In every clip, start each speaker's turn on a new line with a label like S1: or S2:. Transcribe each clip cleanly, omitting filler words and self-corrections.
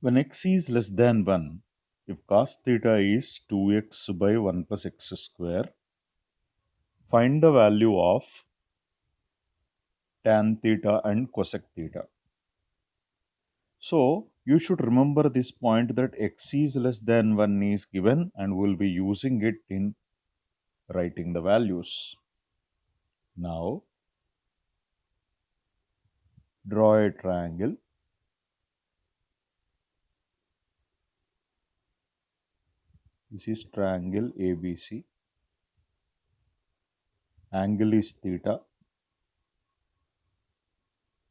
S1: When x is less than 1, if cos theta is 2x by 1 plus x square, find the value of tan theta and cosec theta. So, you should remember this point that x is less than 1 is given and we'll be using it in writing the values. Now, draw a triangle. This is triangle ABC. Angle is theta.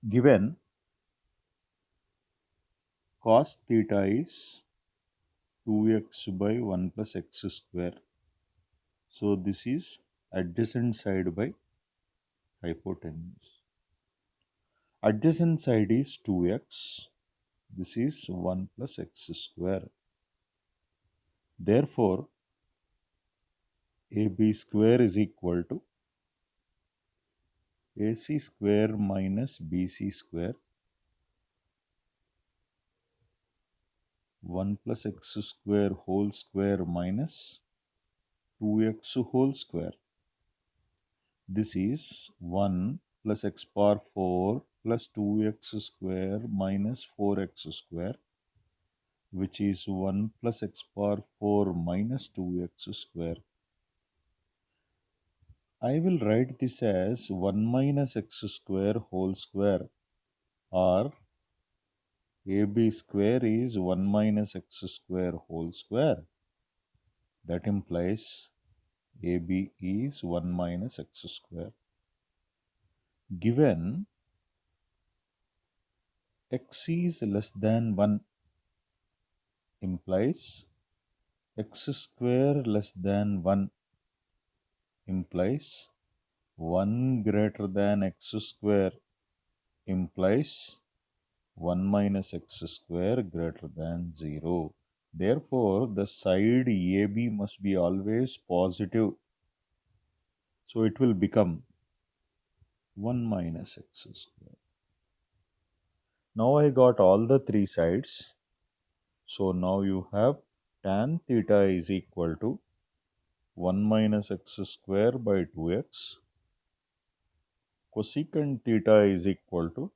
S1: Given cos theta is 2x by 1 plus x square. So, this is adjacent side by hypotenuse. Adjacent side is 2x. This is 1 plus x square. Therefore, AB square is equal to AC square minus BC square 1 plus x square whole square minus 2x whole square. This is 1 plus x power 4 plus 2x square minus 4x square, which is 1 plus x power 4 minus 2x square. I will write this as 1 minus x square whole square, or AB square is 1 minus x square whole square. That implies AB is 1 minus x square. Given x is less than 1 implies x square less than 1 implies 1 greater than x square implies 1 minus x square greater than 0. Therefore, the side AB must be always positive. So, it will become 1 minus x square. Now, I got all the three sides. So, now you have tan theta is equal to 1 minus x square by 2x. Cosecant theta is equal to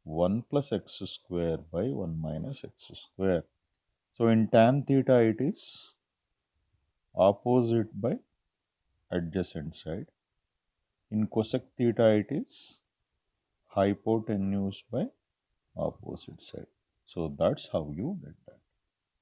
S1: 1 plus x square by 1 minus x square. So, in tan theta it is opposite by adjacent side. In cosec theta it is hypotenuse by opposite side. So, that's how you get